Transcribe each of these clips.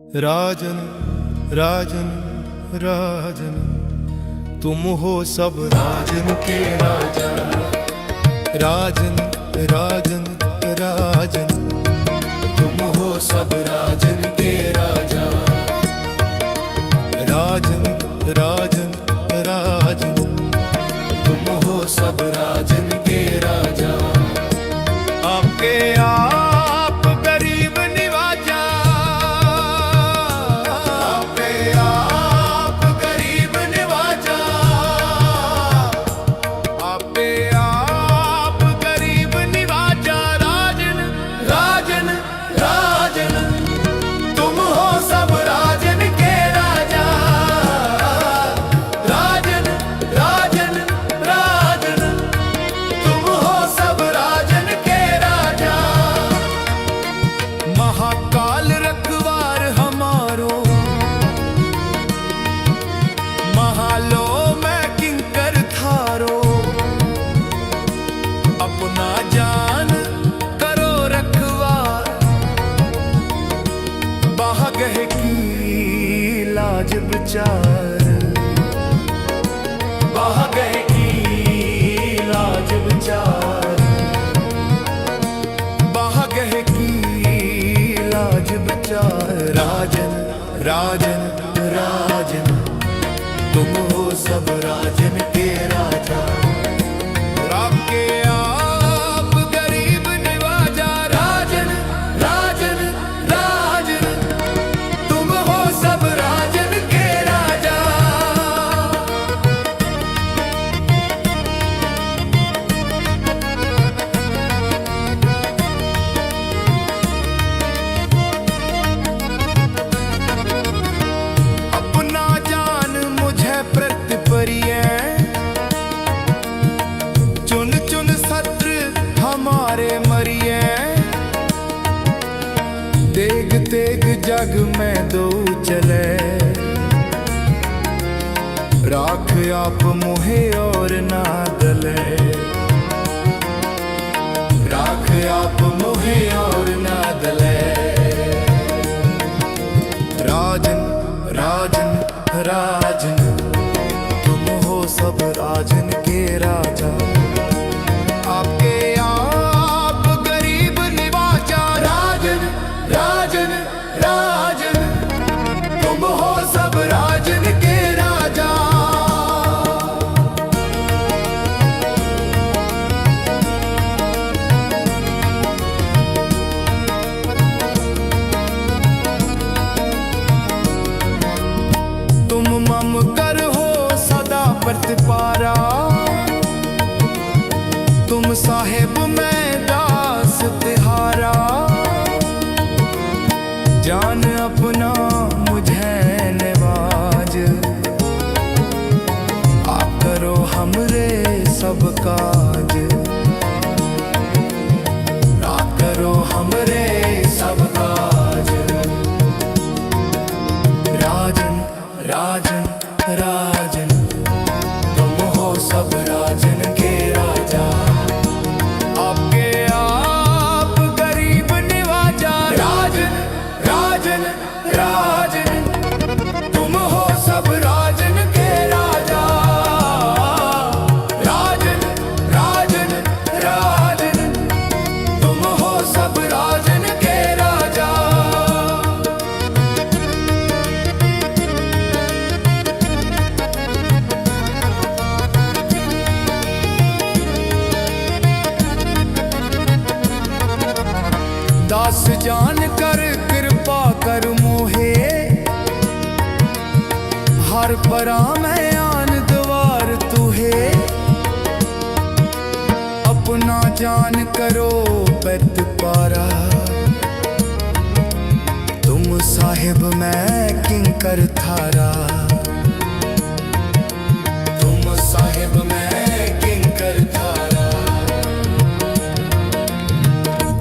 राजन राजन राजन, तुम हो सब राजन के राजा। राजन राजन राजन, तुम हो सब राजन के राजा। राजन राजन राजन, तुम हो सब राजन के राजा। आपके आप गरीब निवाजा, आपके आप गरीब निवाजा। आपके आप गरीब निवाजा। राजन राजन राजन, तुम हो सब राजन के राजा। राजन राजन राजन, तुम हो सब राजन के राजा। महाकाल रखवार हमारो, महालो में किंकर थारो। अपना जान करो रखवार, बागह की लाज विचार। बागह की लाज विचार, बागह की लाज विचार। राजन राजन राजन, तुम हो सब राजन के राजा। आपके आप गरीब निवाजा। राजन राजन राजन, तुम हो सब राजन के राजा। अपना जान मुझे प्रतिपरिय, चुन चुन शत्रु हमारे मरिए। तेग तेग जग में दो चले, राख आप मुहे और ना गले। राख आप मुहे और ना गले। राजन राजन राजन, तुम हो सब राजन के राजा। आपके आप गरीब निवाजा। राजन राजन राजन, तुम हो सब राजन के राजा। तुम मम कर हो सदा प्रतिपारा, तुम साहेब मैं दास तिहारा। जान अपना मुझे नवाज, आप करो हमरे सब काज। आप करो हमरे सब काज। राजन राजन राजन, तुम हो सब राजन के राजा। आपके आप गरीब निवाजा। राजन राजन राजन, तुम हो सब राजन के राजा। राजन राजन राजन, तुम हो सब राजन के राजा। दास जान कर कृपा कर मोहे, हर परा मैं आन द्वार तुहे। अपना जान करो पत पारा, तुम साहिब मैं किंकर थारा। तुम साहिब मैं किंकर थारा।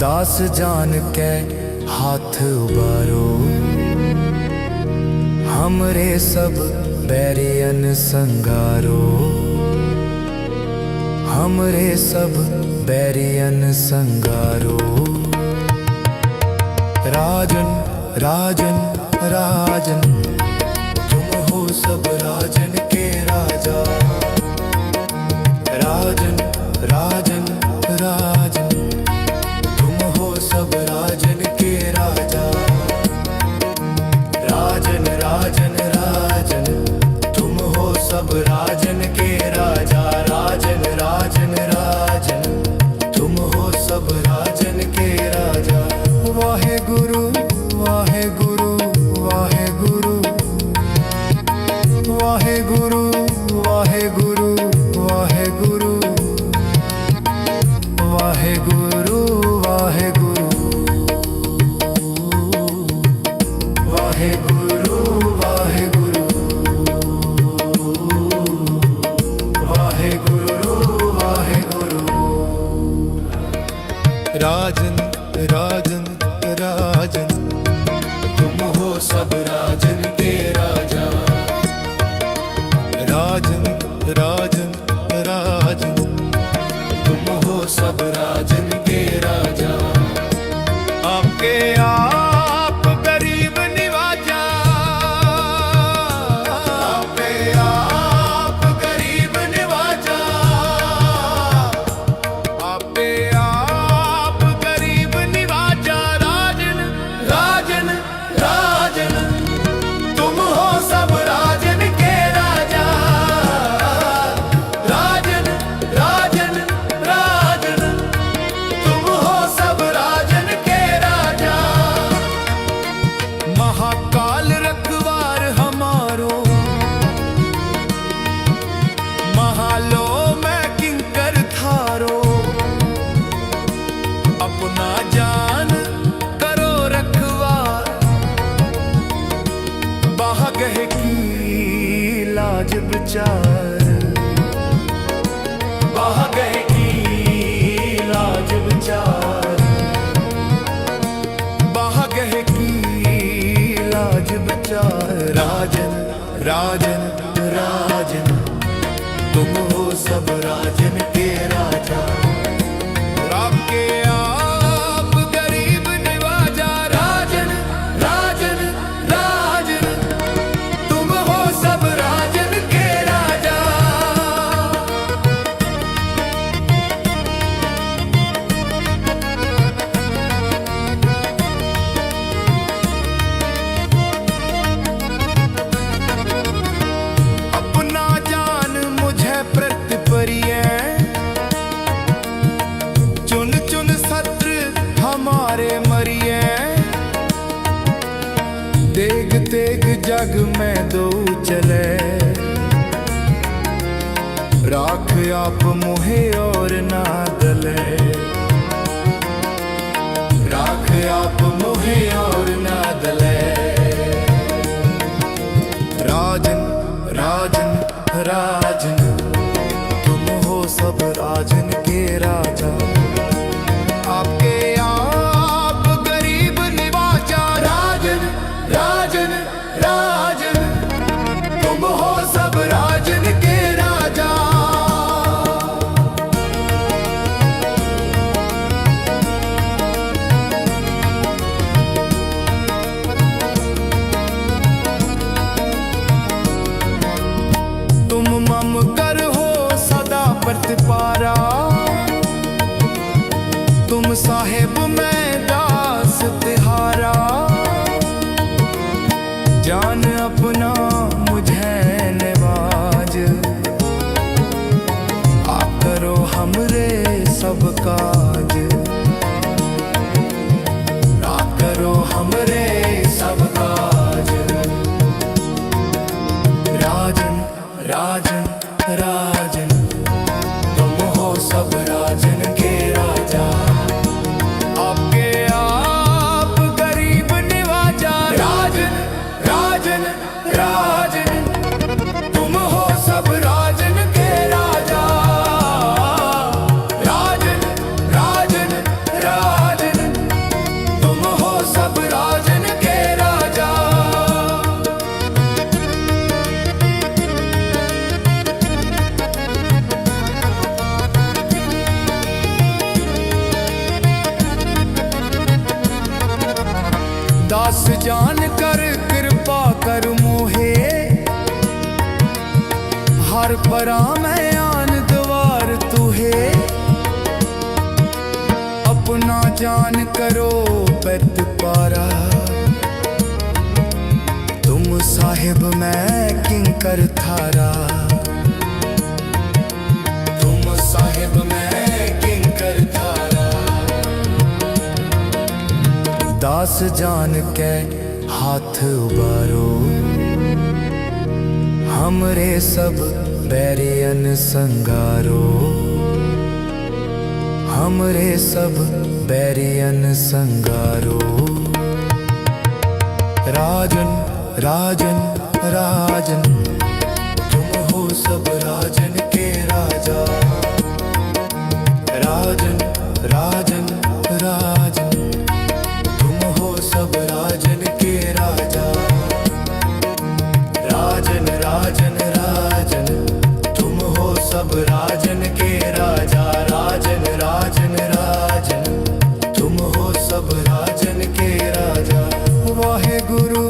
दास जान के हाथ उबारो, हमरे सब बैरियन संगारो। हमरे सब बैरियन संगारो। राजन राजन राजन, तुम हो सब राजन के राजा। राजन राजन राजन, तुम हो सब राजन के राजा। राजन राजन राजन, तुम हो सब राजन के राजा। राजन राजन राजन, तुम हो सब राजन के राजा। वाहे गुरु वाहे गुरु वाहे गुरु, वाहे गुरु वाहे गुरु वाहे गुरु, वाहे गुरु वाहे गुरु, वाहे गुरु वाहे गुरु, वाहे गुरु वाहे गुरु। राजन राजन राजन, तुम हो सब राजन के राजा। राजन राजन राजन, तुम हो सब राजन के राजा। आपके आप गरीब निवाजा, आपके आप गरीब निवाजा, आपके आप गरीब निवाजा। राजन राजन राजन, तुम हो सब राजन के राजा। राजन राजन राजन, तुम हो सब राजन के राजा। महाकाल रखवार हमारो, महालो में किंकर थारो। अपना जान करो रखवार, बागह की लाज विचार। बागह की लाज विचार, बागह की लाज विचार। राजन राजन राजन, तुम हो सब राजन के राजा। आपके आप गरीब निवाजा। राजन राजन राजन, तुम हो सब राजन के राजा। अपना जान मुझे प्रतिपरिय, चुन चुन शत्रु हमारे मरिए। तेग तेग जग में दो चले, राख आप मुहे और ना दले। राख आप मुहे और ना दले। राजन राजन राजन, तुम हो सब राजन के राजा। आपके आप गरीब निवाजा। राजन राजन राजन, तुम हो सब राजन के राजा। तुम मम कर हो सदा प्रतिपारा, तुम साहेब में दास तिहारा। जान अपना मुझे नवाज, आप करो हमरे सब काज। आप करो हमरे सब काज। राजन राजन राजन, तुम हो सब राजन के राजा। आपके आप गरीब निवाजा। राजन राजन राजन, तुम हो सब राजन के राजा। राजन राजन राजन, तुम हो सब राजन के राजा। दास जान कर हर परा मैं आन द्वार तुहे, अपना जान करो बेद पारा। तुम साहिब मैं किंकर थारा, तुम साहिब मैं किंकर थारा। दास जान के हाथ उबारो, हमरे सब बैरियन संगारो, हमरे सब बैरियन संगारो। राजन राजन राजन, तुम हो सब राजन के राजा। राजन राजन राजन, तुम हो सब राजन के राजा। राजन राजन राजन, तुम हो सब राजन के राजा। राजन राजन राजन, तुम हो सब राजन के राजा। वाहे गुरु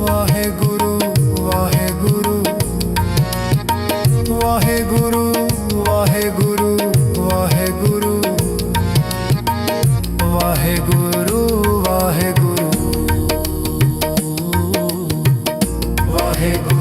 वाहे गुरु वाहे गुरु, वाहे गुरु वाहे गुरु वाहे गुरु, वाहे गुरु वाहे गुरु वाहे गुरु।